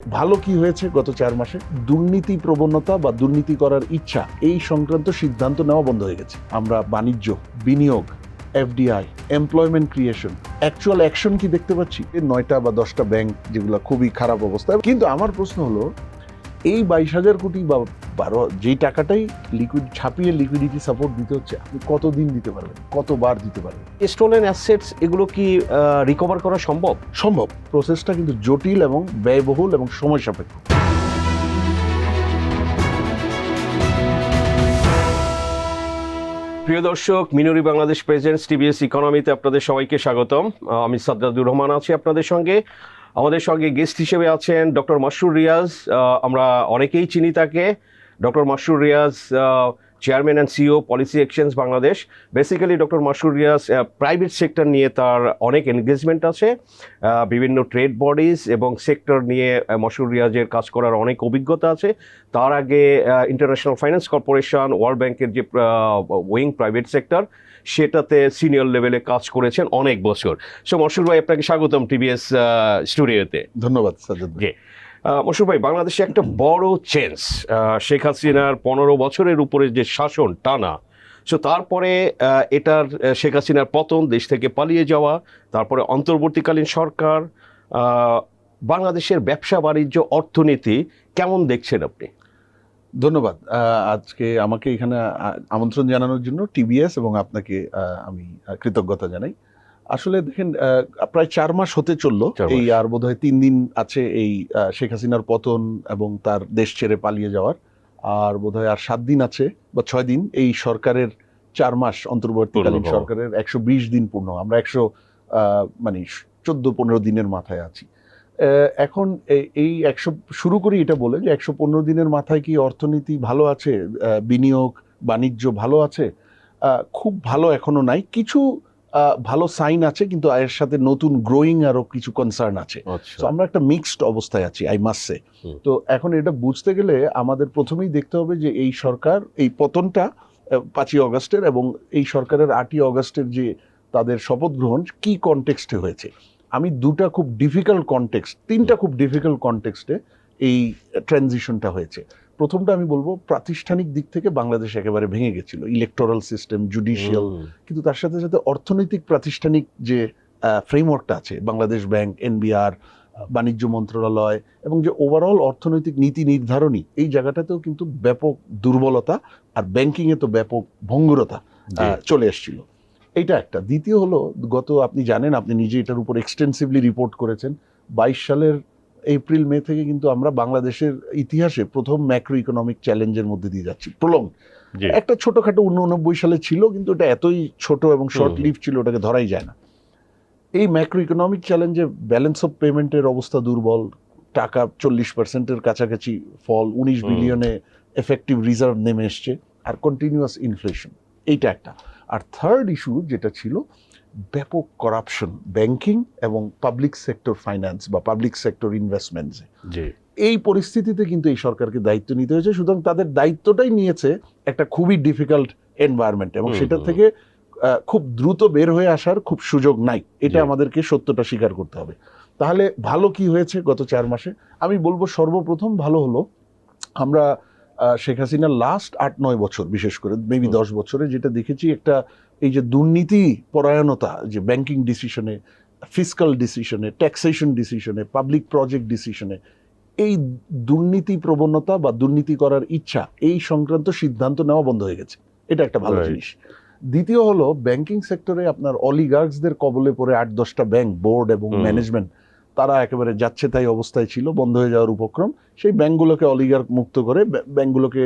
ভালো কি হয়েছে গত 4 মাসে? দুর্নীতি প্রবণতা বা দুর্নীতি করার ইচ্ছা এই সংক্রান্ত সিদ্ধান্ত নেওয়া বন্ধ হয়ে গেছে। আমরা বাণিজ্য, বিনিয়োগ, FDI, employment creation, actual action কি দেখতে পাচ্ছি? 9টা বা 10টা ব্যাংক যেগুলো খুবই খারাপ অবস্থায়। কিন্তু আমার প্রশ্ন হলো, এই 22,000 কোটি বা 12 যেই টাকাটাই ছাপিয়ে লিকুইডিটি সাপোর্ট দিতে হচ্ছে, আপনি কতদিন দিতে পারবেন, কতবার দিতে পারবেন? স্টোলেন অ্যাসেটস এগুলো কি রিকভার করা সম্ভব? সম্ভব। প্রসেসটা কিন্তু জটিল এবং ব্যয়বহুল এবং সময় সাপেক্ষ। প্রিয় দর্শক, মিনুরি বাংলাদেশ প্রেজেন্টস টিভিএস ইকোনমিতে আপনাদের সবাইকে স্বাগতম। আমি সাজ্জাদুর রহমান আছি আপনাদের সঙ্গে। আমাদের সঙ্গে গেস্ট হিসেবে আছেন ডক্টর মাসরুর রিয়াজ। আমরা অনেকেই চিনি তাকে। Doctor Masrur Riaz chairman and CEO Policy Exchange Bangladesh. Basically doctor Masrur Riaz private sector নিয়ে তার অনেক এনগেজমেন্ট আছে। বিভিন্ন ট্রেড বডিজ এবং সেক্টর নিয়ে মাসরুর রিয়াজের কাজ করার অনেক অভিজ্ঞতা আছে। তার আগে ইন্টারন্যাশনাল ফাইন্যান্স কর্পোরেশন, ওয়ার্ল্ড ব্যাংকের যে উইং প্রাইভেট সেক্টর, সেটাতে সিনিয়র লেভেলে কাজ করেছেন অনেক বছর। সো মাসরুর ভাই, আপনাকে স্বাগতম টিভিএস স্টুডিওতে। ধন্যবাদ সাজ্জাদ ভাই। মাসুর ভাই, বাংলাদেশে একটা বড় চেঞ্জ, শেখ হাসিনার 15 বছরের উপরে যে শাসন টানা, সো তারপরে এটার শেখ হাসিনার পতন, দেশ থেকে পালিয়ে যাওয়া, তারপরে অন্তর্বর্তীকালীন সরকার, বাংলাদেশের ব্যবসা বাণিজ্য অর্থনীতি কেমন দেখছেন আপনি? ধন্যবাদ আজকে আমাকে এখানে আমন্ত্রণ জানানোর জন্য টিবিএস এবং আপনাকে আমি কৃতজ্ঞতা জানাই। আসলে দেখেন, প্রায় 4 মাস হতে চললো, এই আর বোধহয় 3 দিন আছে এই শেখ হাসিনার পতন এবং তার দেশ ছেড়ে পালিয়ে যাওয়ার, আর বোধহয় আর 7 দিন আছে বা 6 দিন এই সরকারের 4 মাস অন্তর্বর্তীকালীন সরকারের 120 দিন পূর্ণ। আমরা 14-15 দিনের মাথায় আছি এখন। এই 100 শুরু করি এটা বলে যে 115 দিনের মাথায় কি অর্থনীতি ভালো আছে, বিনিয়োগ বাণিজ্য ভালো আছে? খুব ভালো এখনো নাই, কিছু ভালো সাইন আছে, কিন্তু এর সাথে নতুন গ্রোয়িং আরো কিছু কনসার্ন আছে। তো আমরা একটা মিক্সড অবস্থায় আছি, আই মাস্ট সে। তো এখন এটা বুঝতে গেলে আমাদের প্রথমেই দেখতে হবে যে এই সরকার, এই পতনটা 5ই অগস্টের এবং এই সরকারের 8ই অগস্টের যে তাদের শপথ গ্রহণ কি কনটেক্সটে হয়েছে। আমি তিনটা খুব ডিফিকাল্ট কনটেক্সটে এই ট্রানজিশনটা হয়েছে। প্রথমটা আমি বলবো, প্রাতিষ্ঠানিক দিক থেকে বাংলাদেশ একেবারে ভেঙে গেছিল, ইলেকটোরাল সিস্টেম, জুডিশিয়াল, কিন্তু তার সাথে সাথে অর্থনৈতিক প্রাতিষ্ঠানিক যে ফ্রেমওয়ার্কটা আছে, বাংলাদেশ ব্যাংক, এনবিআর, বাণিজ্য মন্ত্রণালয় এবং যে ওভারঅল অর্থনৈতিক নীতি নির্ধারণী, এই জায়গাটাতেও কিন্তু ব্যাপক দুর্বলতা, আর ব্যাংকিংয়ে তো ব্যাপক ভঙ্গুরতা চলে এসেছিল। এইটা একটা। দ্বিতীয় হলো, আপনি জানেন, আপনি নিজে এটার উপর এক্সটেন্সিভলি রিপোর্ট করেছেন, 22 সালের এপ্রিল মে থেকে কিন্তু আমরা বাংলাদেশের ইতিহাসে প্রথম ম্যাক্রো ইকোনমিক চ্যালেঞ্জের মধ্যে দিয়ে যাচ্ছি। একটা ছোটখাটো 89 সালে ছিল, কিন্তু এটা এতই ছোট এবং শর্ট লিভ ছিল, ওটাকে ধরাই যায় না। এই ম্যাক্রো ইকোনমিক চ্যালেঞ্জে ব্যালেন্স অফ পেমেন্টের অবস্থা দুর্বল, টাকা 40%-এর কাছাকাছি ফল, 19 বিলিয়নে এফেক্টিভ রিজার্ভ নেমে এসছে, আর কন্টিনিউয়াস ইনফ্লেশন। এইটা একটা। আর থার্ড ইস্যু যেটা ছিল, ব্যাপক করাপশন ব্যাংকিং এবং পাবলিক সেক্টর ফাইন্যান্স বা পাবলিক সেক্টর ইনভেস্টমেন্টসে। এই পরিস্থিতিতে কিন্তু এই সরকারকে দায়িত্ব নিতে হয়েছে। সুতরাং তাদের দায়িত্বটাই নিয়েছে একটা খুবই ডিফিকাল্ট এনভায়রনমেন্ট, এবং সেটা থেকে খুব দ্রুত বের হয়ে আসার খুব সুযোগ নাই। এটা আমাদেরকে সত্যটা স্বীকার করতে হবে। তাহলে ভালো কি হয়েছে গত 4 মাসে? আমি বলবো সর্বপ্রথম ভালো হলো, আমরা শেখ হাসিনার লাস্ট 8-9 বছর, বিশেষ করে মেবি 10 বছরে যেটা দেখেছি, একটা এই যে দুর্নীতি পরায়ণতা, যে ব্যাংকিং ডিসিশনে, ফিসকাল ডিসিশনে, ট্যাক্সেশন ডিসিশনে, পাবলিক প্রজেক্ট ডিসিশনে, এই দুর্নীতি প্রবণতা বা দুর্নীতি করার ইচ্ছা এই সংক্রান্ত সিদ্ধান্ত নেওয়া বন্ধ হয়ে গেছে। এটা একটা ভালো জিনিস। দ্বিতীয় হলো, ব্যাংকিং সেক্টরে আপনার অলিগার্কসদের কবলে পড়ে 8-10টা ব্যাংক বোর্ড এবং ম্যানেজমেন্ট, তারা একেবারে যাচ্ছে তাই অবস্থায় ছিল, বন্ধ হয়ে যাওয়ার উপক্রম। সেই ব্যাংকগুলোকে অলিগার্ক মুক্ত করে, ব্যাংকগুলোকে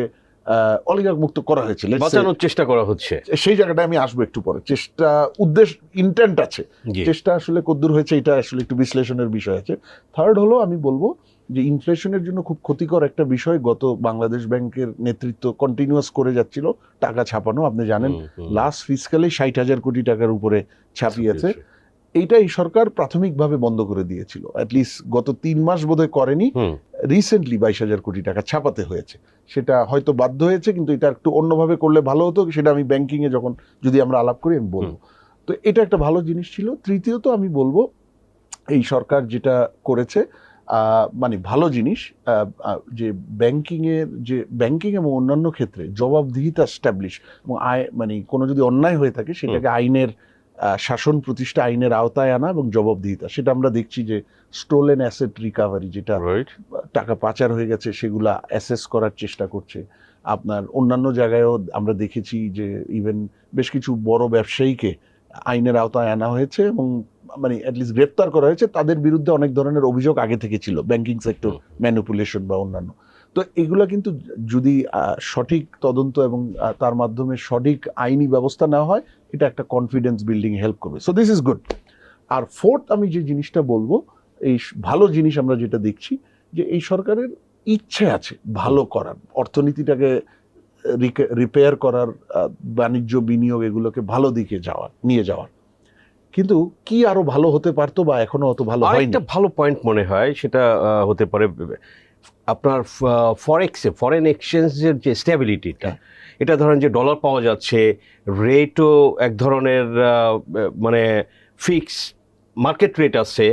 অলিগার্ক মুক্ত করা হয়েছিল, বাঁচানোর চেষ্টা করা হচ্ছে। সেই জায়গাটা আমি আসবো একটু পরে। চেষ্টা, উদ্দেশ্য, ইন্টেন্ট আছে, চেষ্টা আসলে কদ্দূর হয়েছে এটা আসলে একটু বিশ্লেষণের বিষয় আছে। থার্ড হলো, আমি বলবো যে ইনফ্লেশনের জন্য খুব ক্ষতিকর একটা বিষয়, গত বাংলাদেশ ব্যাংকের নেতৃত্ব কন্টিনিউয়াস করে যাচ্ছিল টাকা ছাপানো। আপনি জানেন, লাস্ট ফিসকালে 60,000 কোটি টাকার উপরে ছাপিয়েছে। এইটা এই সরকার প্রাথমিকভাবে বন্ধ করে দিয়েছিল, অ্যাটলিস্ট গত 3 মাস বোধহয় করেনি। রিসেন্টলি 22,000 কোটি টাকা ছাপাতে হয়েছে, সেটা হয়তো বাধ্য হয়েছে, কিন্তু এটা একটু অন্যভাবে করলে ভালো হতো। সেটা আমি ব্যাংকিংয়ে যখন যদি আমরা আলাপ করি আমি বলবো। তো এটা একটা ভালো জিনিস ছিল। তৃতীয়ত আমি বলবো, এই সরকার যেটা করেছে, মানে ভালো জিনিস, যে ব্যাংকিং এবং অন্যান্য ক্ষেত্রে জবাবদিহিতা এস্টাবলিশ এবং মানে কোনো যদি অন্যায় হয়ে থাকে সেটাকে আইনের শাসন প্রতিষ্ঠা, আইনের আওতায় আনা এবং জবাবদিহিতা, সেটা আমরা দেখছি যে স্টোলেন অ্যাসেট রিকাভারি, যেটা টাকা পাচার হয়ে গেছে সেগুলা অ্যাসেস করার চেষ্টা করছে। আপনার অন্যান্য জায়গায়ও আমরা দেখেছি যে ইভেন বেশ কিছু বড় ব্যবসায়ীকে আইনের আওতায় আনা হয়েছে এবং মানে অ্যাটলিস্ট গ্রেপ্তার করা হয়েছে, তাদের বিরুদ্ধে অনেক ধরনের অভিযোগ আগে থেকে ছিল, ব্যাংকিং সেক্টর ম্যানিপুলেশন বা অন্যান্য। তো এগুলা কিন্তু যদি সঠিক তদন্ত এবং তার মাধ্যমে সঠিক আইনি ব্যবস্থা নেওয়া হয়, এটা একটা কনফিডেন্স বিল্ডিং হেল্প করবে। So this is good. আর ফোর্থ আমি যে জিনিসটা বলবো, এই ভালো জিনিস আমরা যেটা দেখছি যে এই সরকারের ইচ্ছে আছে ভালো করার, অর্থনীতিটাকে রিপেয়ার করার, বাণিজ্য বিনিয়োগ এগুলোকে ভালো দিকে নিয়ে যাওয়ার। কিন্তু কি আরো ভালো হতে পারতো বা এখনো অত ভালো হয়নি? একটা ভালো পয়েন্ট মনে হয় সেটা হতে পারে আপনার ফরেন এক্সচেঞ্জের যে স্টেবিলিটিটা, এটা ধরেন যে ডলার পাওয়া যাচ্ছে, রেটও এক ধরনের মানে ফিক্স মার্কেট রেট আছে,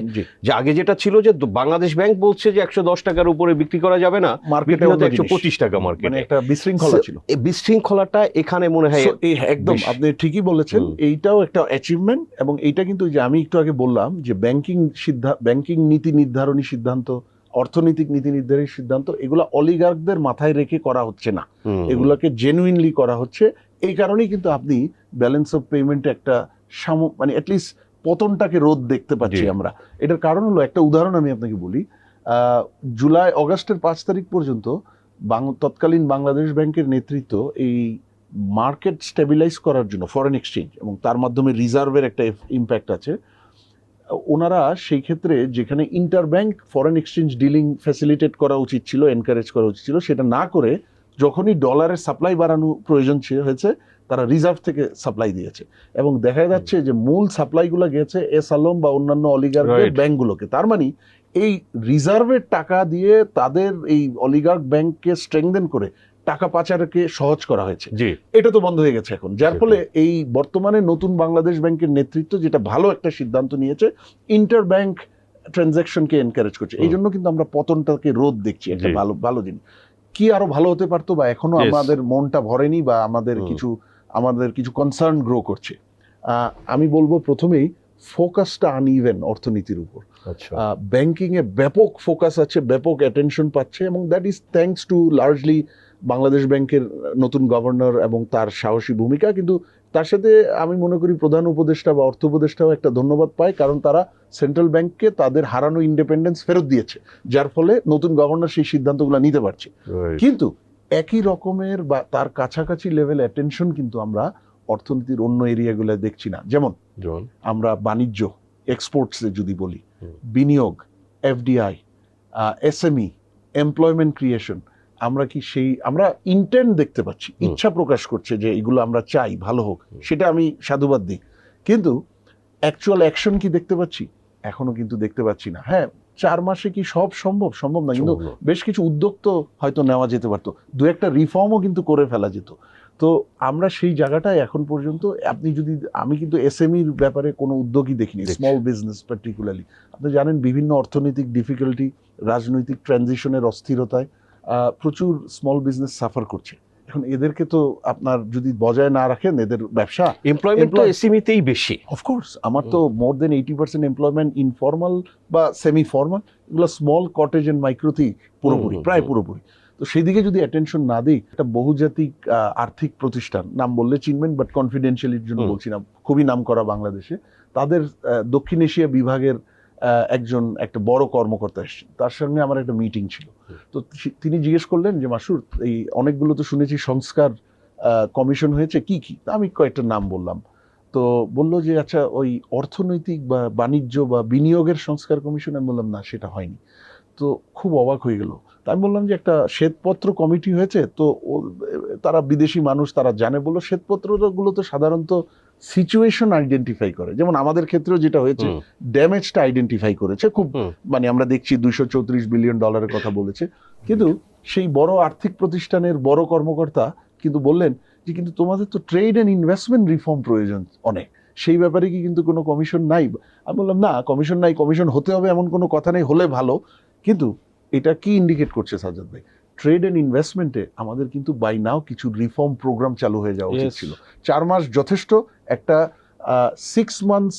যে আগে যেটা ছিল যে বাংলাদেশ ব্যাংক বলছে যে 110 টাকার উপরে বিক্রি করা যাবে না, মার্কেটে 125 টাকা মার্কেট, মানে একটা বিশৃঙ্খলা ছিল। এই বিশৃঙ্খলাটা এখানে মনে হয় একদম আপনি ঠিকই বলেছেন, এইটাও একটা অ্যাচিভমেন্ট। এবং এইটা কিন্তু যে আমি একটু আগে বললাম যে ব্যাংকিং নীতি নির্ধারণী সিদ্ধান্ত, অর্থনৈতিক নীতি নির্ধারণী সিদ্ধান্ত, এগুলা অলিগার্কদের মাথায় রেখে করা হচ্ছে না, এগুলাকে জেনুইনলি করা হচ্ছে। এই কারণেই কিন্তু আপনি ব্যালেন্স অফ পেমেন্টে একটা মানে অ্যাটলিস্ট পতনটাকে রোধ দেখতে পাচ্ছি আমরা। এটার কারণ হলো, একটা উদাহরণ আমি আপনাকে বলি, অগাস্টের 5 তারিখ পর্যন্ত তৎকালীন বাংলাদেশ ব্যাংকের নেতৃত্ব এই মার্কেট স্টেবিলাইজ করার জন্য ফরেন এক্সচেঞ্জ এবং তার মাধ্যমে রিজার্ভের একটা ইম্প্যাক্ট আছে, ওনারা সেই ক্ষেত্রে যেখানে inter bank foreign exchange dealing facilitate করা উচিত ছিল, এনকারেজ করা উচিত ছিল, সেটা না করে যখনই ডলারের সাপ্লাই বাড়ানো প্রয়োজন হয়েছে, তারা রিজার্ভ থেকে সাপ্লাই দিয়েছে। এবং দেখা যাচ্ছে যে মূল সাপ্লাইগুলো গেছে এস আলম বা অন্যান্য অলিগার্কের ব্যাংকগুলোকে। তার মানে এই রিজার্ভের টাকা দিয়ে তাদের এই অলিগার্ক ব্যাংককে স্ট্রেংথেন করে টাকা পাচারকে সহজ করা হয়েছে। এটা তো বন্ধ হয়ে গেছে এখন, যার ফলে এই বর্তমানে নতুন বাংলাদেশ ব্যাংকের নেতৃত্ব যেটা ভালো একটা সিদ্ধান্ত নিয়েছে, ইন্টার ব্যাংক ট্রানজাকশনকে এনকারেজ করছে। এই জন্য কিন্তু আমরা পতনটাকে রোধ দেখছি, একটা ভালো জিনিস। কি আরো ভালো হতে পারতো বা এখনো আমাদের মনটা ভরেনি বা আমাদের কিছু কনসার্ন গ্রো করছে। আমি বলবো প্রথমেই ফোকাসটা আনইভেন অর্থনীতির উপর। ব্যাংকিং এ ব্যাপক ফোকাস আছে, ব্যাপক অ্যাটেনশন পাচ্ছে, এবং that is thanks to largely Bangladesh ব্যাংকের নতুন গভর্নর এবং তার সাহসী ভূমিকা। কিন্তু তার সাথে আমি মনে করি প্রধান উপদেষ্টা বা অর্থ উপদেষ্টাও একটা ধন্যবাদ পায়, কারণ তারা সেন্ট্রাল ব্যাংককে তাদের হারানো ইন্ডিপেন্ডেন্স ফেরত দিয়েছে, যার ফলে নতুন গভর্নর সেই সিদ্ধান্তগুলো নিতে পারছে। কিন্তু একই রকমের বা তার কাছাকাছি লেভেল অ্যাটেনশন কিন্তু আমরা অর্থনীতির অন্য এরিয়াগুলো দেখছি না। যেমন আমরা বাণিজ্য, এক্সপোর্টসে যদি বলি, বিনিয়োগ, এফডিআই, এসএমই, এমপ্লয়মেন্ট ক্রিয়েশন, আমরা ইন্টেন্ট দেখতে পাচ্ছি, ইচ্ছা প্রকাশ করছে যে এগুলো আমরা চাই ভালো হোক, সেটা আমি সাধুবাদ দিই। কিন্তু অ্যাকচুয়াল অ্যাকশন কি দেখতে পাচ্ছি? এখনো কিন্তু দেখতে পাচ্ছি না। হ্যাঁ, 4 মাসে কি সব সম্ভব না, কিন্তু বেশ কিছু উদ্যোগ তো হয়তো নেওয়া যেতে পারতো, 2-একটা রিফর্মও কিন্তু করে ফেলা যেত। তো আমরা সেই জায়গাটায় এখন পর্যন্ত, আমি কিন্তু এসএমইর ব্যাপারে কোনো উদ্যোগই দেখিনি, স্মল বিজনেস পার্টিকুলারলি। আপনি জানেন বিভিন্ন অর্থনৈতিক ডিফিকাল্টি, রাজনৈতিক ট্রানজিশনের অস্থিরতায় প্রচুর স্মল বিজনেস সাফার করছে। এখন এদেরকে তো আপনার যদি বজায় না রাখেন, এদের ব্যবসা, এমপ্লয়মেন্ট তো এসএমইতেই বেশি। অফকোর্স আমার তো মোর দেন 80% এমপ্লয়মেন্ট ইনফর্মাল বা সেমি ফর্মাল, এগুলো স্মল কটেজ এন্ড মাইক্রোতেই প্রায় পুরোপুরি। তো সেই দিকে যদি অ্যাটেনশন না দিই, একটা বহুজাতিক আর্থিক প্রতিষ্ঠান, নাম বললে চিনবেন বাট কনফিডেন্সিয়ালিটির জন্য বলছি না, খুবই নাম করা বাংলাদেশে, তাদের দক্ষিণ এশিয়া বিভাগের একটা বড় কর্মকর্তা এসেছেন, তার সঙ্গে আমার একটা মিটিং ছিল। তো তিনি জিজ্ঞেস করলেন যে মাসুর, এই অনেকগুলো তো শুনেছি সংস্কার কমিশন হয়েছে, কি আমি কয়েকটা নাম বললাম। তো বললো যে আচ্ছা, ওই অর্থনৈতিক বা বাণিজ্য বা বিনিয়োগের সংস্কার কমিশন। আমি বললাম না, সেটা হয়নি। তো খুব অবাক হয়ে গেল। আমি বললাম যে একটা শ্বেতপত্র কমিটি হয়েছে, তো তারা বিদেশি মানুষ, তারা জানে। বললো শ্বেতপত্রগুলো তো সাধারণত সিচুয়েশন আইডেন্টিফাই করে, যেমন আমাদের ক্ষেত্রেও যেটা হয়েছে, ড্যামেজটা আইডেন্টিফাই করেছে খুব, মানে আমরা দেখছি $234 বিলিয়ন কথা বলেছে। কিন্তু সেই বড় আর্থিক প্রতিষ্ঠানের বড় কর্মকর্তা কিন্তু বললেন যে কিন্তু তোমাদের তো ট্রেড অ্যান্ড ইনভেস্টমেন্ট রিফর্ম প্রয়োজন অনেক, সেই ব্যাপারে কি কিন্তু কোনো কমিশন নাই? আমি বললাম না, কমিশন নাই, কমিশন হতে হবে এমন কোনো কথা নেই, হলে ভালো, কিন্তু এটা কি ইন্ডিকেট করছে সাজ্জাদ ভাই? ট্রেড অ্যান্ড ইনভেস্টমেন্টে আমাদের কিন্তু বাই নাও কিছু রিফর্ম প্রোগ্রাম চালু হয়ে যাওয়া উচিত ছিল। 4 মাস যথেষ্ট। একটা 6 মান্থস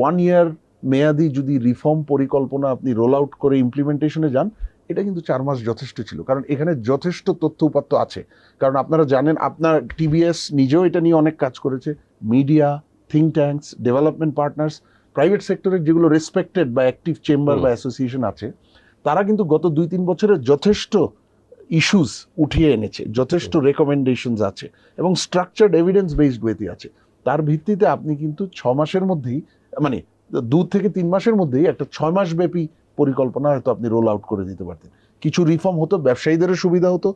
1 ইয়ার মেয়াদি যদি রিফর্ম পরিকল্পনা আপনি রোল আউট করে ইমপ্লিমেন্টেশনে যান, এটা কিন্তু 4 মাস যথেষ্ট ছিল, কারণ এখানে যথেষ্ট তথ্য উপাত্ত আছে। কারণ আপনারা জানেন, আপনার টিবিএস নিজেও এটা নিয়ে অনেক কাজ করেছে, media, think tanks, development partners, private সেক্টরের যেগুলো রেসপেক্টেড বা অ্যাক্টিভ চেম্বার বা অ্যাসোসিয়েশন আছে, তারা কিন্তু গত 2-3 বছরে যথেষ্ট ইস্যুস উঠিয়ে এনেছে, যথেষ্ট রেকমেন্ডেশনস আছে এবং স্ট্রাকচার্ড এভিডেন্স বেসড ওয়েতে আছে। তার ভিত্তিতে আপনি কিন্তু 6 মাসের মধ্যেই, মানে 2 থেকে 3 মাসের মধ্যেই একটা 6 মাস ব্যাপী পরিকল্পনা হয়তো আপনি রোল আউট করে দিতে পারতেন। কিছু রিফর্ম হতো, ব্যবসায়ীদেরও সুবিধা হতো,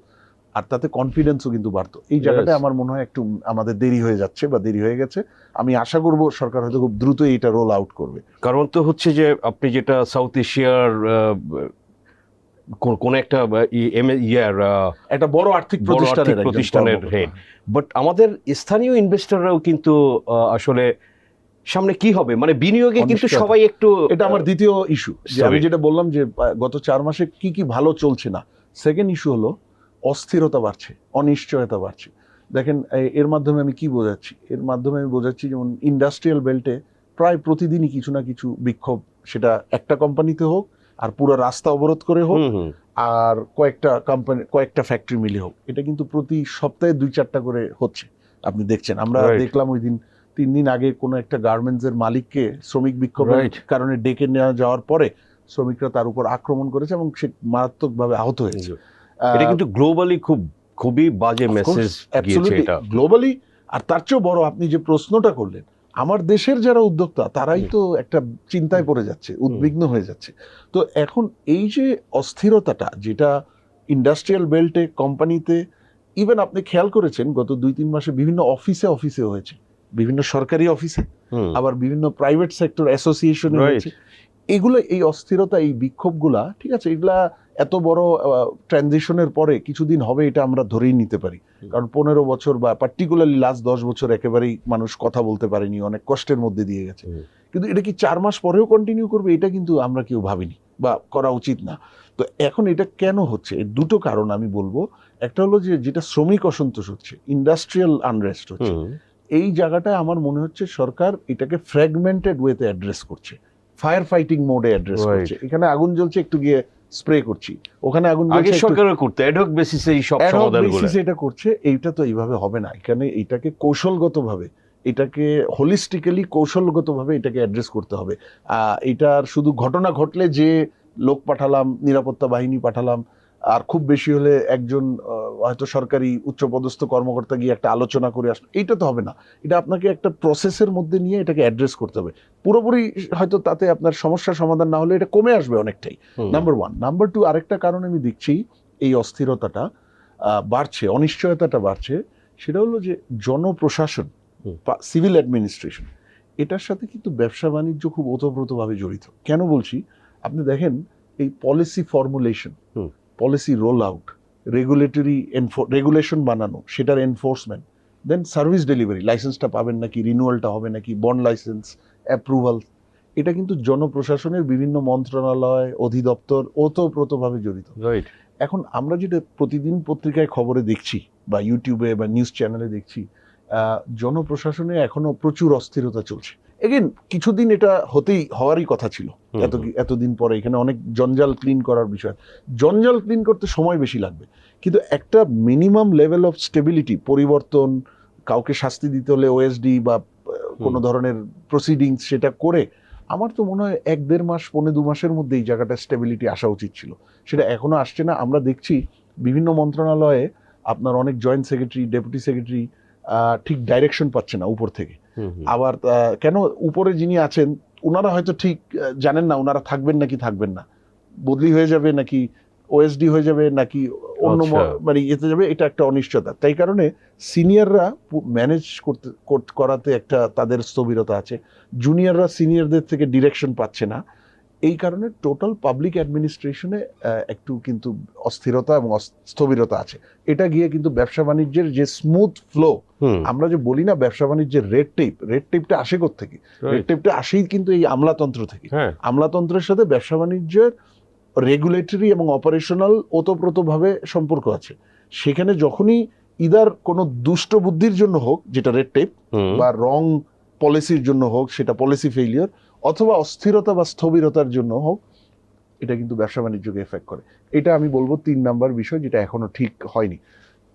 আর তাতে কনফিডেন্সও কিন্তু বাড়তো। এই জায়গাটায় আমার মনে হয় একটু আমাদের দেরি হয়ে যাচ্ছে বা দেরি হয়ে গেছে। আমি আশা করব সরকার হয়তো খুব দ্রুতই এটা রোল আউট করবে। কারণ তো হচ্ছে যে আপনি যেটা সাউথ এশিয়ার কোন একটা একটা বড় আর্থিক প্রতিষ্ঠানের হেড, বাট আমাদের স্থানীয় ইনভেস্টররাও কিন্তু আসলে সামনে কি হবে, মানে বিনিয়োগে কিন্তু সবাই একটু, এটা আমার দ্বিতীয় ইস্যু, যে আমি যেটা বললাম যে গত 4 মাসে কি কি ভালো চলছে না। সেকেন্ড ইস্যু হলো অস্থিরতা বাড়ছে, অনিশ্চয়তা বাড়ছে। দেখেন, এর মাধ্যমে আমি কি বোঝাচ্ছি? এর মাধ্যমে আমি বোঝাচ্ছি যেমন ইন্ডাস্ট্রিয়াল বেল্টে প্রায় প্রতিদিনই কিছু না কিছু বিক্ষোভ, সেটা একটা কোম্পানিতে হোক, আর পুরো রাস্তা অবরোধ করে হোক, আর কয়েকটা কোম্পানি, কয়েকটা ফ্যাক্টরি মিলে হোক, এটা কিন্তু প্রতি সপ্তাহে 2-4টা করে হচ্ছে। আপনি দেখছেন, আমরা দেখলাম ওই দিন 3 দিন আগে কোনো একটা গার্মেন্টস এর মালিককে শ্রমিক বিক্ষোভের কারণে ডেকে নেওয়া যাওয়ার পরে শ্রমিকরা তার উপর আক্রমণ করেছে এবং সে মারাত্মকভাবে আহত হয়েছে। এটা কিন্তু গ্লোবালি খুবই বাজে মেসেজ গিয়েছে এটা গ্লোবালি। আর তার চেয়েও বড়, আপনি যে প্রশ্নটা করলেন, আমার দেশের যারা উদ্যোক্তা তারাই তো একটা চিন্তায় পড়ে যাচ্ছে, উদ্বিগ্ন হয়ে যাচ্ছে। তো এখন এই যে অস্থিরতাটা, যেটা ইন্ডাস্ট্রিয়াল বেল্টে, কোম্পানিতে, ইভেন আপনি খেয়াল করেছেন গত 2-3 মাসে বিভিন্ন অফিসে হয়েছে, বিভিন্ন সরকারি অফিসে, আবার বিভিন্ন প্রাইভেট সেক্টর অ্যাসোসিয়েশনে হয়েছে। এগুলো, এই অস্থিরতা, এই বিক্ষোভগুলা, ঠিক আছে, এগুলা এত বড় ট্রানজিশনের পরে কিছুদিন হবে এটা আমরা ধরেই নিতে পারি। কারণ 15 বছর বা পার্টিকুলারলি লাস্ট 10 বছর একেবারেই মানুষ কথা বলতে পারেনি, অনেক কষ্টের মধ্যে দিয়ে গেছে। কিন্তু এটা কি 4 মাস পরেও কন্টিনিউ করবে? এটা কিন্তু আমরা কেউ ভাবিনি বা করা উচিত না। তো এখন এটা কেন হচ্ছে? এর দুটো কারণ আমি বলবো। একটা হলো যে যেটা শ্রমিক অসন্তোষ হচ্ছে, ইন্ডাস্ট্রিয়াল আনরেস্ট হচ্ছে, এই জায়গাটায় আমার মনে হচ্ছে সরকার এটাকে ফ্র্যাগমেন্টেড ওয়েতে অ্যাড্রেস করছে, ফায়ার ফাইটিং মোডে অ্যাড্রেস করছে। এখানে আগুন জ্বলছে, একটু গিয়ে স্প্রে করছি, ওখানে আগুন জ্বলছে, সরকারের করতে অ্যাডহক বেসিসে এই সব সমাধানগুলো এটা করছে। এইটা তো এইভাবে হবে না। এখানে এটাকে কৌশলগতভাবে, এটাকে হোলিস্টিক্যালি কৌশলগতভাবে এটাকে অ্যাড্রেস করতে হবে। এটার শুধু ঘটনা ঘটলে যে লোক পাঠালাম, নিরাপত্তা বাহিনী পাঠালাম, আর খুব বেশি হলে একজন হয়তো সরকারি উচ্চপদস্থ কর্মকর্তা গিয়ে একটা আলোচনা করে আসলো, এইটা তো হবে না। এটা আপনাকে একটা প্রসেসের মধ্যে নিয়ে এটাকে অ্যাড্রেস করতে হবে। পুরোপুরি হয়তো তাতে আপনার সমস্যার সমাধান না হলে এটা কমে আসবে অনেকটাই, নাম্বার 1। নাম্বার 2, আরেকটা কারণ আমি দেখছি এই অস্থিরতাটা বাড়ছে, অনিশ্চয়তাটা বাড়ছে, সেটা হলো যে জনপ্রশাসন, সিভিল অ্যাডমিনিস্ট্রেশন, এটার সাথে কিন্তু ব্যবসা বাণিজ্য খুব ওতপ্রোতভাবে জড়িত। কেন বলছি? আপনি দেখেন, এই policy formulation, policy roll out, regulation বানানো, সেটার এনফোর্সমেন্ট, দেন সার্ভিস ডেলিভারি, লাইসেন্সটা পাবেন নাকি, রিনিউয়ালটা হবে নাকি, বন্ড লাইসেন্স, অ্যাপ্রুভাল, এটা কিন্তু জনপ্রশাসনের বিভিন্ন মন্ত্রণালয়, অধিদপ্তর ওতপ্রোতভাবে জড়িত। এখন আমরা যেটা প্রতিদিন পত্রিকায় খবরে দেখছি বা ইউটিউবে বা নিউজ চ্যানেলে দেখছি, জনপ্রশাসনে এখনো প্রচুর অস্থিরতা চলছে। এগেন, কিছুদিন এটা হওয়ারই কথা ছিল, এতদিন পরে এখানে অনেক জঞ্জাল ক্লিন করার বিষয়। জঞ্জাল ক্লিন করতে সময় বেশি লাগবে, কিন্তু একটা মিনিমাম লেভেল অফ স্টেবিলিটি, পরিবর্তন, কাউকে শাস্তি দিতে হলে ওএসডি বা কোনো ধরনের প্রসিডিংস, সেটা করে আমার তো মনে হয় 1-1.5 মাস, 1.5-2 মাসের মধ্যে এই জায়গাটা স্টেবিলিটি আসা উচিত ছিল। সেটা এখনো আসছে না। আমরা দেখছি বিভিন্ন মন্ত্রণালয়ে আপনার অনেক জয়েন্ট সেক্রেটারি, ডেপুটি সেক্রেটারি ঠিক ডাইরেকশন পাচ্ছে না উপর থেকে। আবার কেন, উপরে যিনি আছেন ওনারা হয়তো ঠিক জানেন না ওনারা থাকবেন নাকি থাকবেন না, বদলি হয়ে যাবে নাকি ওএসডি হয়ে যাবে নাকি অন্য মানে এতে যাবে, এটা একটা অনিশ্চয়তা। তাই কারণে সিনিয়ররা ম্যানেজ করাতে একটা তাদের স্থবিরতা আছে, জুনিয়ররা সিনিয়রদের থেকে ডিরেকশন পাচ্ছে না। এই কারণে টোটাল পাবলিক অ্যাডমিনিস্ট্রেশনে একটু কিন্তু অস্থিরতা এবং স্থবিরতা আছে। এটা গিয়ে কিন্তু ব্যবসা বাণিজ্যের যে স্মুথ ফ্লো, আমরা যে বলি না ব্যবসা বাণিজ্যের রেড টেপটা আসে কোত্থেকে? রেড টেপটা আসেই কিন্তু এই আমলাতন্ত্র থেকে। আমলাতন্ত্রের সাথে ব্যবসা বাণিজ্যের রেগুলেটরি এবং অপারেশনাল ওতপ্রোতভাবে সম্পর্ক আছে। সেখানে যখনই ইদার কোনো দুষ্ট বুদ্ধির জন্য হোক, যেটা রেড টেপ, বা রং পলিসির জন্য হোক, সেটা পলিসি ফেইলিওর, অথবা অস্থিরতা বা স্থবিরতার জন্য হোক, এটা কিন্তু ব্যবসা বাণিজ্যকে এফেক্ট করে। এটা আমি বলবো 3 নাম্বার বিষয়, যেটা এখনো ঠিক হয়নি।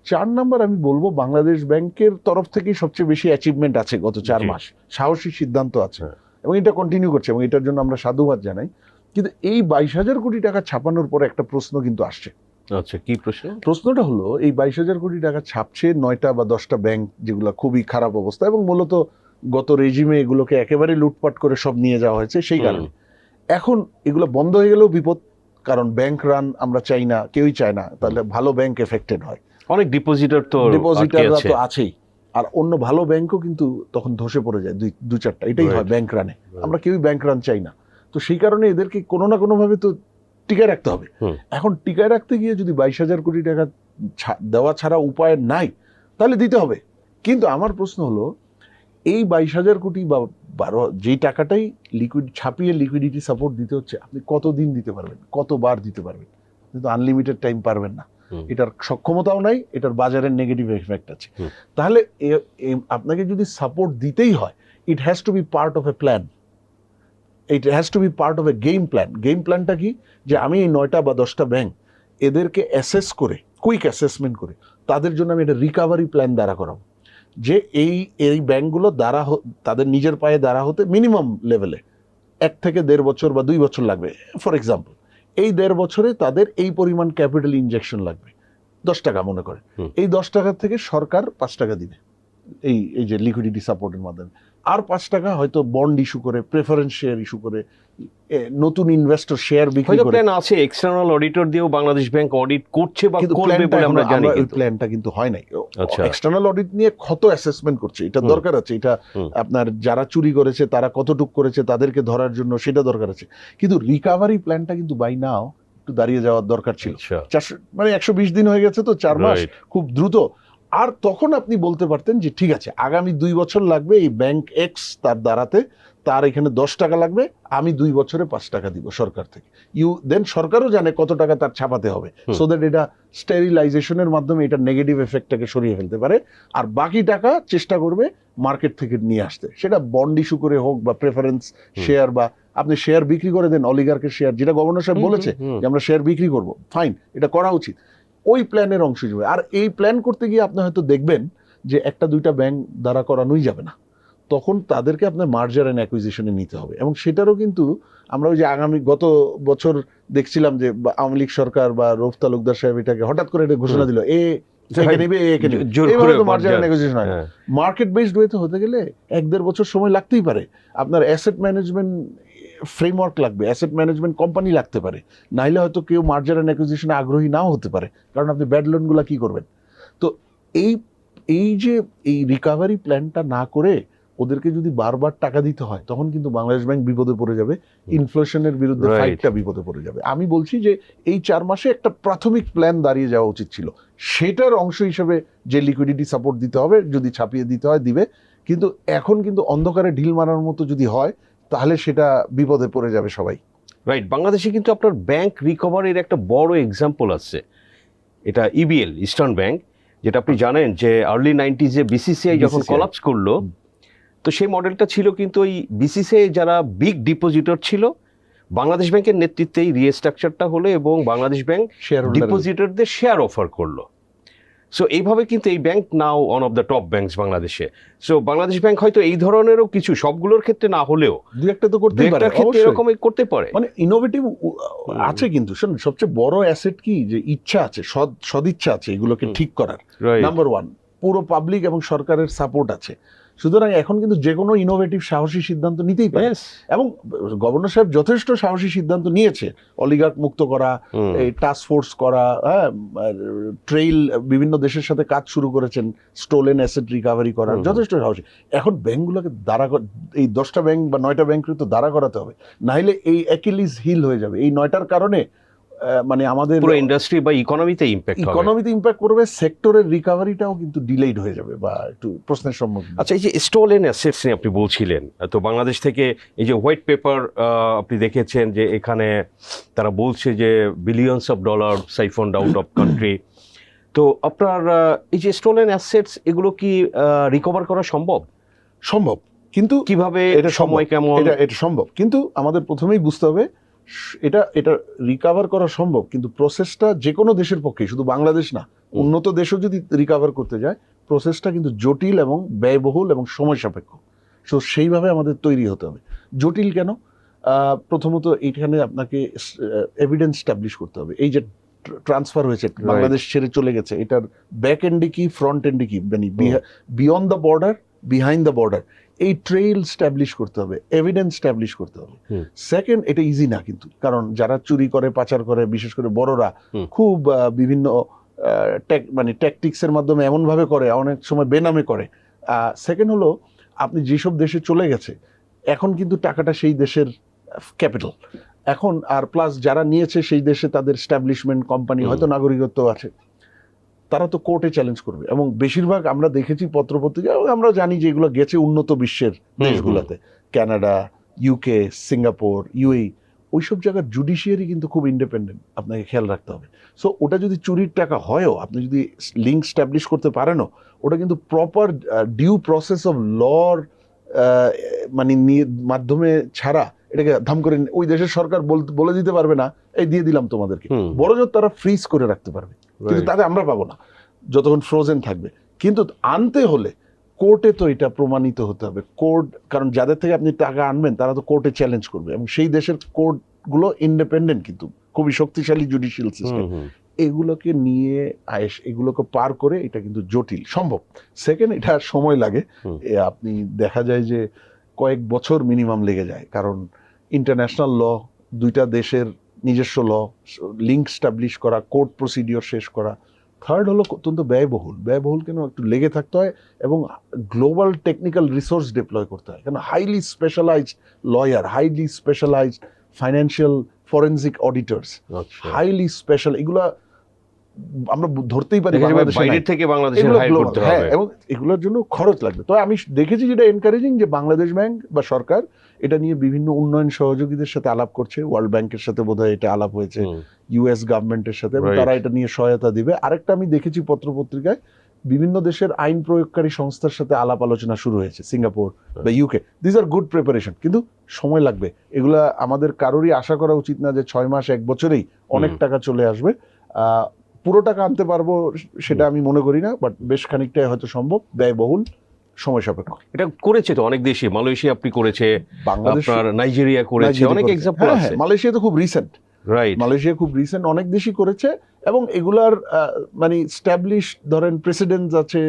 4 নাম্বার আমি বলবো বাংলাদেশ ব্যাংকের তরফ থেকেই সবচেয়ে বেশি অ্যাচিভমেন্ট আছে গত 4 মাস, সাহসী সিদ্ধান্ত আছে এবং এটা কন্টিনিউ করছে এবং এটার জন্য আমরা সাধুবাদ জানাই। কিন্তু এই 22,000 কোটি টাকা ছাপানোর পরে একটা প্রশ্ন কিন্তু আসছে। আচ্ছা, কি প্রশ্ন? প্রশ্নটা হলো, এই 22,000 কোটি টাকা ছাপছে 9টা বা 10টা ব্যাংক, যেগুলো খুবই খারাপ অবস্থা এবং মূলত গত রেজিমে এগুলোকে একেবারে লুটপাট করে সব নিয়ে যাওয়া হয়েছে সেই কারণে। এখন এগুলো বন্ধ হয়ে গেলেও বিপদ, কারণ ব্যাংক রান আমরা চাই না, কেউই চায় না, তাহলে ভালো ব্যাংক এফেক্টেড হয়। অনেক ডিপোজিটররা তো আছেই, আর অন্য ভালো ব্যাংকও কিন্তু তখন ধসে পড়ে যায়, দু চারটা। এটাই হয় ব্যাংক রানে, আমরা কেউই ব্যাংক রান চাই না। তো সেই কারণে এদেরকে কোনো না কোনো ভাবে তো টিকায় রাখতে হবে। এখন টিকায় রাখতে গিয়ে যদি 22,000 কোটি টাকা দেওয়া ছাড়া উপায় নাই, তাহলে দিতে হবে। কিন্তু আমার প্রশ্ন হলো, এই 22,000 কোটি বা 12 যেই টাকাটাই ছাপিয়ে লিকুইডিটি সাপোর্ট দিতে হচ্ছে, আপনি কতদিন দিতে পারবেন, কতবার দিতে পারবেন? কিন্তু আনলিমিটেড টাইম পারবেন না, এটার সক্ষমতাও নাই, এটার বাজারের নেগেটিভ এফেক্ট আছে। তাহলে আপনাকে যদি সাপোর্ট দিতেই হয়, it has to be part of a plan, it has to be part of a game plan. Game প্ল্যানটা কি? যে আমি এই 9টা বা 10টা ব্যাংক, এদেরকে অ্যাসেস করে, কুইক অ্যাসেসমেন্ট করে, তাদের জন্য আমি একটা রিকাভারি প্ল্যান দাঁড়া করাবো, যে এই ব্যাংকগুলো তাদের নিজের পায়ে দাঁড়া হতে মিনিমাম লেভেলে 1 থেকে 1.5 বছর বা 2 বছর লাগবে। ফর এক্সাম্পল, এই 1.5 বছরে তাদের এই পরিমাণ ক্যাপিটাল ইনজেকশন লাগবে, 10 টাকা মনে করে। এই 10 টাকা থেকে সরকার 5 টাকা দিবে এই যে লিকুইডিটি সাপোর্টের মাধ্যমে, আর 5 টাকা হয়তো বন্ড ইস্যু করে, প্রেফারেন্স শেয়ার ইস্যু করে, নতুন ইনভেস্টর শেয়ার বিক্রি করে। প্ল্যান আছে, এক্সটার্নাল অডিটর দিয়েও বাংলাদেশ ব্যাংক অডিট করছে বা করবে বলে আমরা জানি, কিন্তু প্ল্যানটা কিন্তু হয় নাই। এক্সটার্নাল অডিট নিয়ে কত অ্যাসেসমেন্ট করছে, এটা দরকার আছে। এটা আপনার যারা চুরি করেছে তারা কতটুক করেছে তাদেরকে ধরার জন্য সেটা দরকার আছে। কিন্তু রিকাভারি প্ল্যানটা কিন্তু বাই নাও একটু দাঁড়িয়ে যাওয়ার দরকার ছিল। 120 দিন হয়ে গেছে, তো 4 মাস খুব দ্রুত। আর তখন আপনি বলতে পারতেন যে ঠিক আছে, আগামী 2 বছর লাগবে এই ব্যাংক এক্স তার দাঁড়াতে, তার এখানে 10 টাকা লাগবে, আমি 2 বছরে 5 টাকা দিব সরকার থেকে। দেন সরকারও জানে কত টাকা তার ছাপাতে হবে, সো দ্যাট এটা স্টেরিলাইজেশনের মাধ্যমে এটা নেগেটিভ এফেক্টটাকে সরিয়ে ফেলতে পারে। আর বাকি টাকা চেষ্টা করবে মার্কেট থেকে নিয়ে আসতে, সেটা বন্ড ইস্যু করে হোক বা প্রেফারেন্স শেয়ার, বা আপনি শেয়ার বিক্রি করে দেন, অলিগার্কের শেয়ার, যেটা গভর্নর সাহেব বলেছে যে আমরা শেয়ার বিক্রি করব, ফাইন, এটা করা উচিত, ওই প্ল্যানের অংশ হিসেবে। আর এই প্ল্যান করতে গিয়ে আপনি হয়তো দেখবেন যে 1টা 2টা ব্যাংক দ্বারা করানোই যাবে না, তখন তাদেরকে আপনার মার্জার অ্যান্ড অ্যাকুইজিশনে নিতে হবে। এবং সেটারও কিন্তু আমরা ওই যে গত বছর দেখছিলাম যে আওয়ামী লীগ সরকার বা রৌফ তালুকদার সাহেব এটাকে হঠাৎ করে এটা ঘোষণা দিল, মার্কেট বেসড ওয়েতে হতে গেলে 1-1.5 বছর সময় লাগতেই পারে। আপনার অ্যাসেট ম্যানেজমেন্ট ফ্রেমওয়ার্ক লাগবে, অ্যাসেট ম্যানেজমেন্ট কোম্পানি লাগতে পারে, নাইলে হয়তো কেউ মার্জার অ্যান্ড অ্যাকুইজিশনে আগ্রহী নাও হতে পারে, কারণ আপনি ব্যাড লোনগুলো কি করবেন। তো এই যে এই রিকাভারি প্ল্যানটা না করে ওদেরকে যদি বারবার টাকা দিতে হয়, তখন কিন্তু বাংলাদেশ ব্যাংক বিপদে পড়ে যাবে, ইনফ্লেশনের বিরুদ্ধে ফাইটটা বিপদে পড়ে যাবে। আমি বলছি যে এই 4 মাসে একটা প্রাথমিক প্ল্যান দাঁড়িয়ে যাওয়া উচিত ছিল, সেটার অংশ হিসেবে যে লিকুইডিটি সাপোর্ট দিতে হবে, যদি ছাপিয়ে দিতে হয় দিবে। কিন্তু এখন কিন্তু অন্ধকারে ঢিল মারার মতো যদি হয়, তাহলে সেটা বিপদে পড়ে যাবে সবাই। রাইট, বাংলাদেশে কিন্তু আপনার ব্যাংক রিকভারির একটা বড় এক্সাম্পল আছে, এটা ইবিএল, ইস্টার্ন ব্যাংক, যেটা আপনি জানেন যে আর্লি 90s বিসিসিআই যখন কলাপস করলো, তো সেই মডেলটা ছিল কিন্তু ওই বিসিসিআই যারা বিগ ডিপোজিটর ছিল, বাংলাদেশ ব্যাংকের নেতৃত্বেই রিস্ট্রাকচারটা হলো এবং বাংলাদেশ ব্যাংক ডিপোজিটরদের শেয়ার অফার করলো। সো এইভাবে কিন্তু এই bank now one of the top banks বাংলাদেশে। সো বাংলাদেশ ব্যাংক হয়তো এই ধরনেরও কিছু, সবগুলোর ক্ষেত্রে না হলেও দু একটা তো করতেই পারে, এরকমই করতে পারে, মানে ইনোভেটিভ আছে। কিন্তু সবচেয়ে বড় অ্যাসেট কি, যে ইচ্ছা আছে, সদিচ্ছা আছে এগুলোকে ঠিক করার। নাম্বার 1, পুরো পাবলিক এবং সরকারের সাপোর্ট আছে। সুতরাং এখন কিন্তু যে কোনো ইনোভেটিভ সাহসী সিদ্ধান্ত নিতেই পারে, এবং গভর্নর সাহেব যথেষ্ট সাহসী সিদ্ধান্ত নিয়েছে, অলিগার্ক মুক্ত করা, এই টাস্ক ফোর্স করা, ট্রেইল বিভিন্ন দেশের সাথে কাজ শুরু করেছেন, স্টোলেন অ্যাসেট রিকাভারি করার, যথেষ্ট সাহসী। এখন ব্যাংকগুলোকে এই 10টা ব্যাংক বা 9টা ব্যাংক তো দাঁড়া করাতে হবে, নাহলে এই অ্যাকিলিস হিল হয়ে যাবে। এই 9টার কারণে মানে আমাদের পুরো ইন্ডাস্ট্রি বা ইকোনমিতে ইম্প্যাক্ট হবে। ইকোনমিতে ইম্প্যাক্ট করবে, সেক্টরের রিকভারিটাও কিন্তু ডিলেইড হয়ে যাবে বা একটু প্রশ্নের সম্মুখীন। আচ্ছা, এই যে স্টলেন অ্যাসেটস নিয়ে আপনি বলছিলেন, তো বাংলাদেশ থেকে এই যে হোয়াইট পেপার আপনি দেখেছেন যে এখানে তারা বলছে যে billions of dollar siphoned out of country. তো আপনার এই যে স্টলেন অ্যাসেটস এগুলো কি রিকভার করা সম্ভব? সম্ভব, কিন্তু কিভাবে, এটা সময় কেমন? এটা সম্ভব, কিন্তু আমাদের প্রথমেই বুঝতে হবে এটা রিকভার করা সম্ভব, কিন্তু প্রসেসটা যে কোনো দেশের পক্ষে, শুধু বাংলাদেশ না, উন্নত দেশও যদি রিকভার করতে যায়, প্রসেসটা কিন্তু জটিল এবং ব্যয়বহুল এবং সময় সাপেক্ষ। সো সেইভাবে আমাদের তৈরি হতে হবে। জটিল কেন? প্রথমত এইখানে আপনাকে এভিডেন্স স্টাবলিশ করতে হবে। এই যে ট্রান্সফার হয়েছে, বাংলাদেশ ছেড়ে চলে গেছে, এটার ব্যাক এন্ডে কি, ফ্রন্ট এন্ডে কি, মানে beyond the border, behind the border, এই ট্রেইল স্ট্যাবলিশ করতে হবে, এভিডেন্স স্ট্যাবলিশ করতে হবে। সেকেন্ড, এটা ইজি না কিন্তু, কারণ যারা চুরি করে, পাচার করে, বিশেষ করে বড়রা খুব বিভিন্ন মানে ট্যাকটিক্সের মাধ্যমে এমন ভাবে করে, অনেক সময় বেনামে করে। সেকেন্ড হলো, আপনি যেসব দেশে চলে গেছে, এখন কিন্তু টাকাটা সেই দেশের ক্যাপিটাল এখন, আর প্লাস যারা নিয়েছে সেই দেশে তাদের স্ট্যাবলিশমেন্ট, কোম্পানি, হয়তো নাগরিকত্ব আছে, তারা তো কোর্টে চ্যালেঞ্জ করবে। এবং বেশিরভাগ আমরা দেখেছি পত্রপত্রিকা, আমরা জানি যে এগুলো গেছে উন্নত বিশ্বের দেশগুলোতে, কানাডা, ইউকে, সিঙ্গাপুর, ইউএই, ওইসব জায়গার জুডিশিয়ারি কিন্তু খুব ইন্ডিপেন্ডেন্ট, আপনাকে খেয়াল রাখতে হবে। সো ওটা যদি চুরির টাকা হয়ও, আপনি যদি লিঙ্ক স্ট্যাবলিশ করতে পারেনও, ওটা কিন্তু প্রপার ডিউ প্রসেস অফ লর মানে মাধ্যমে ছাড়া এটাকে ধাম করে ওই দেশের সরকার বলে দিতে পারবে না, এই দিয়ে দিলাম তোমাদেরকে। বড়জোর তারা ফ্রিজ করে রাখতে পারবে, কিন্তু তাতে আমরা পাবো না যতক্ষণ ফ্রোজেন থাকবে। কিন্তু আনতে হলে কোর্টে তো এটা প্রমাণিত হতে হবে। কোর্ট, কারণ যাদের থেকে আপনি টাকা আনবেন তারা তো কোর্টে চ্যালেঞ্জ করবে, এবং সেই দেশের কোর্টগুলো ইন্ডিপেন্ডেন্ট, কিন্তু খুবই শক্তিশালী জুডিশিয়াল সিস্টেম। এগুলোকে নিয়ে এগুলোকে পার করে এটা কিন্তু জটিল। সম্ভব, সেকেন্ড, এটা সময় লাগে। আপনি দেখা যায় যে কয়েক বছর মিনিমাম লেগে যায়, কারণ ইন্টারন্যাশনাল ল, দুইটা দেশের নিজস্ব ল, লিঙ্ক স্টাবলিশ করা, কোর্ট প্রসিডিওর শেষ করা। থার্ড হলো অত্যন্ত ব্যয়বহুল কেন, একটু লেগে থাকতে হয়, এবং গ্লোবাল টেকনিক্যাল রিসোর্স ডিপ্লয় করতে হয়, কেন highly specialised lawyer, highly specialised financial forensic auditors, highly special, এগুলা আমরা ধরতেই পারি বাইরে থেকে বাংলাদেশের হায়ার করতে হবে, এবং এগুলোর জন্য খরচ লাগবে। তো আমি দেখেছি যেটা এনকারেজিং, যে বাংলাদেশ ব্যাংক বা সরকার এটা নিয়ে বিভিন্ন উন্নয়ন সহযোগীদের সাথে আলাপ করছে। ওয়ার্ল্ড ব্যাংকের সাথে বোধহয় এটা আলাপ হয়েছে, ইউএস গভর্নমেন্টের সাথে, এবং তারা এটা নিয়ে সহায়তা দিবে। আরেকটা আমি দেখেছি পত্রপত্রিকায়, বিভিন্ন দেশের আইন প্রয়োগকারী সংস্থার সাথে আলাপ আলোচনা শুরু হয়েছে, সিঙ্গাপুর বা UK. This are good preparation, কিন্তু সময় লাগবে। এগুলা আমাদের কারোরই আশা করা উচিত না যে 6 মাস 1 বছরেই অনেক টাকা চলে আসবে। পুরো টাকা আনতে পারবো সেটা আমি মনে করি না, বাট বেশ খানিকটাই হয়তো সম্ভব, ব্যয়বহুল, সময় সাপেক্ষ। এটা করেছে তো অনেক দেশই, মালয়েশিয়া আপনি করেছে, বাংলাদেশ, আপনার নাইজেরিয়া করেছে, অনেক এক্সাম্পল আছে। মালয়েশিয়া তো খুব রিসেন্ট, রাইট, মালয়েশিয়া খুব রিসেন্ট, অনেক দেশই করেছে, এবং এগুলার মানে স্ট্যাবলিশ, ধরেন প্রেসিডেন্টস আছে,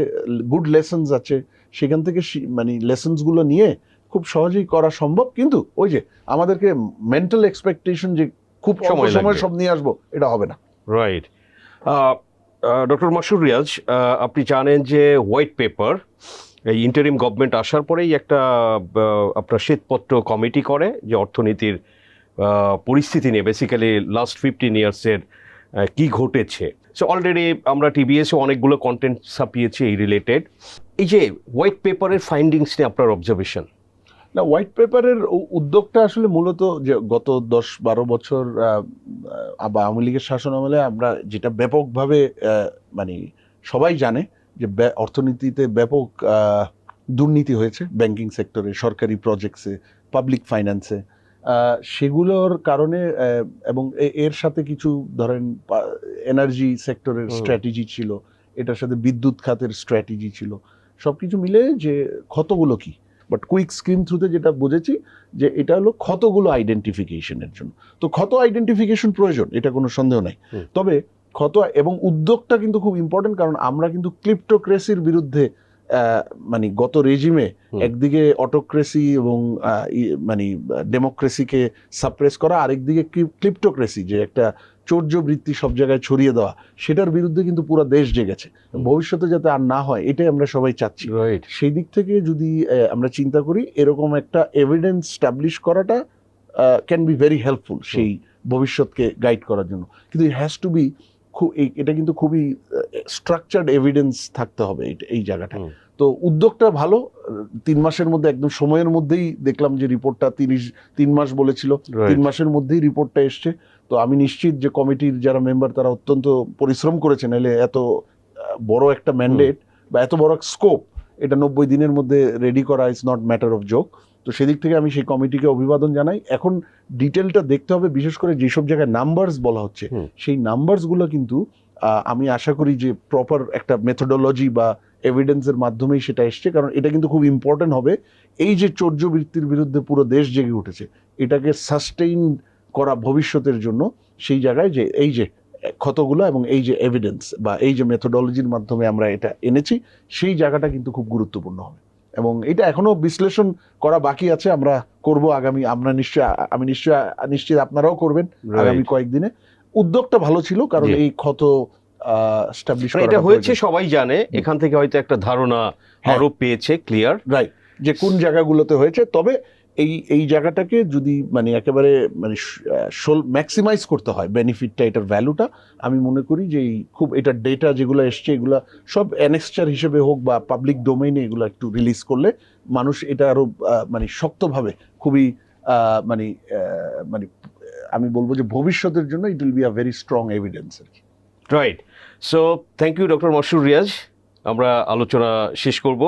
গুড লেসন্স আছে, সেখান থেকে মানে লেসন্স গুলো নিয়ে খুব সহজেই করা সম্ভব। কিন্তু ওই যে আমাদেরকে মেন্টাল এক্সপেকটেশন যে খুব অল্প সময় সব নিয়ে আসবো, এটা হবে না। রাইট। ডক্টর মাসুর রিয়াজ, আপনি জানেন যে হোয়াইট পেপার এই ইন্টারিম গভর্নমেন্ট আসার পরেই একটা আপনার শ্বেতপত্র কমিটি করে, যে অর্থনীতির পরিস্থিতি নিয়ে, বেসিক্যালি লাস্ট 15 ইয়ার্সের কি ঘটেছে। সো অলরেডি আমরা টিবিএসে অনেকগুলো কন্টেন্ট ছাপিয়েছি এই রিলেটেড। এই যে হোয়াইট পেপারের ফাইন্ডিংস নিয়ে আপনার অবজারভেশন। না, হোয়াইট পেপারের উদ্যোগটা আসলে মূলত যে গত 10-12 বছর আওয়ামী লীগের শাসন আমলে আমরা যেটা ব্যাপকভাবে মানে সবাই জানে যে অর্থনীতিতে ব্যাপক দুর্নীতি হয়েছে, ব্যাংকিং সেক্টরে, সরকারি প্রজেক্টসে, পাবলিক ফাইন্যান্সে, সেগুলোর কারণে, এবং এর সাথে কিছু ধরেন এনার্জি সেক্টরের স্ট্র্যাটেজি ছিল, এটার সাথে বিদ্যুৎ খাতের স্ট্র্যাটেজি ছিল, সবকিছু মিলে যে ক্ষতগুলো কি। বাট কুইক স্ক্রিম থ্রুতে যেটা বুঝেছি যে এটা হলো ক্ষতগুলো আইডেন্টিফিকেশনের জন্য। তো ক্ষত আইডেন্টিফিকেশন প্রয়োজন, এটা কোনো সন্দেহ নাই। তবে ক্ষত এবং উদ্যোগটা কিন্তু খুব ইম্পর্টেন্ট, কারণ আমরা কিন্তু ক্লিপ্টোক্রেসির বিরুদ্ধে, মানে গত রেজিমে একদিকে অটোক্রেসি এবং মানে ডেমোক্রেসিকে সাপ্রেস করা, আরেকদিকে ক্লিপ্টোক্রেসি, যে একটা চৌর্যবৃত্তি সব জায়গায় ছড়িয়ে দেওয়া, সেটার বিরুদ্ধে কিন্তু পুরো দেশ জেগেছে। ভবিষ্যতে যাতে আর না হয়, এটাই আমরা সবাই চাচ্ছি। সেই দিক থেকে যদি আমরা চিন্তা করি, এরকম একটা এভিডেন্স স্টাবলিশ করাটা ক্যান বি ভেরি হেল্পফুল সেই ভবিষ্যৎকে গাইড করার জন্য, কিন্তু হ্যাজ টু বি এটা কিন্তু খুবই স্ট্রাকচার্ড এভিডেন্স থাকতে হবে এই জায়গাটা। তো উদ্যোগটা ভালো, 3 মাসের মধ্যে একদম সময়ের মধ্যেই দেখলাম যে রিপোর্টটা 3 মাস বলেছিল, 3 মাসের মধ্যেই রিপোর্টটা এসছে। তো আমি নিশ্চিত যে কমিটির যারা মেম্বার তারা অত্যন্ত পরিশ্রম করেছেন, এলে এত বড় একটা ম্যান্ডেট বা এত বড় স্কোপ এটা 90 দিনের মধ্যে রেডি করা is not matter of joke. তো সেদিক থেকে আমি সেই কমিটিকে অভিবাদন জানাই। এখন ডিটেলটা দেখতে হবে, বিশেষ করে যেসব জায়গায় নাম্বারস বলা হচ্ছে সেই নাম্বারসগুলো কিন্তু আমি আশা করি যে প্রপার একটা মেথোডোলজি বা এভিডেন্সের মাধ্যমেই সেটা এসছে, কারণ এটা কিন্তু খুব ইম্পর্টেন্ট হবে। এই যে চৌর্যবৃত্তির বিরুদ্ধে পুরো দেশ জেগে উঠেছে, এটাকে সাস্টেইন করা ভবিষ্যতের জন্য সেই জায়গায় যে এই যে ক্ষতগুলো এবং এই যে এভিডেন্স বা এই যে মেথোডোলজির মাধ্যমে আমরা এটা এনেছি, সেই জায়গাটা কিন্তু খুব গুরুত্বপূর্ণ হবে। এবং এটা এখনো বিশ্লেষণ করা বাকি আছে, আমরা করব আগামী, আমি নিশ্চিত আপনারাও করবেন আগামী কয়েকদিনে। উদ্যোগটা ভালো ছিল, কারণ এই ক্ষত এস্টাবলিশ করা এটা হয়েছে সবাই জানে, এখান থেকে হয়তো একটা ধারণা আরো পেয়েছে ক্লিয়ার, রাইট, যে কোন জায়গাগুলোতে হয়েছে। তবে এই জায়গাটাকে যদি মানে একেবারে মানে ম্যাক্সিমাইজ করতে হয় বেনিফিটটা, এটার ভ্যালুটা, আমি মনে করি যে খুব এটার ডেটা যেগুলো এসছে এগুলা সব অ্যানেক্সচার হিসেবে হোক বা পাবলিক ডোমেইনে এগুলো একটু রিলিজ করলে মানুষ এটা আরো মানে শক্তভাবে খুবই মানে মানে আমি বলবো যে ভবিষ্যতের জন্য it will be a very strong evidence আর কি। Right. So thank you doctor Masrur Riaz. আমরা আলোচনা শেষ করব,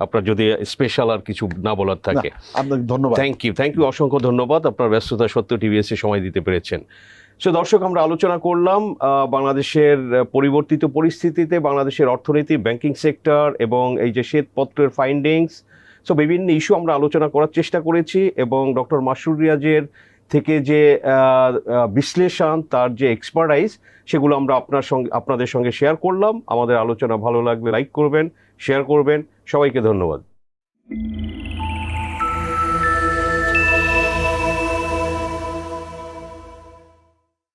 আপনার যদি স্পেশাল আর কিছু না বলার থাকে। আপনাকে ধন্যবাদ। থ্যাংক ইউ, অসংখ্য ধন্যবাদ। আপনার ব্যস্ততা সত্ত্বেও টিভিএসে সময় দিতে পেরেছেন। সো দর্শক, আমরা আলোচনা করলাম বাংলাদেশের পরিবর্তিত পরিস্থিতিতে বাংলাদেশের অর্থনীতি, ব্যাংকিং সেক্টর এবং এই যে শ্বেতপত্রের ফাইন্ডিংস। সো বিভিন্ন ইস্যু আমরা আলোচনা করার চেষ্টা করেছি, এবং ডক্টর মাসরুর রিয়াজের থেকে যে বিশ্লেষণ, তার যে এক্সপার্টাইজ, সেগুলো আমরা আপনাদের সঙ্গে শেয়ার করলাম। আমাদের আলোচনা ভালো লাগলে লাইক করবেন, শেয়ার করবেন। সবাইকে ধন্যবাদ।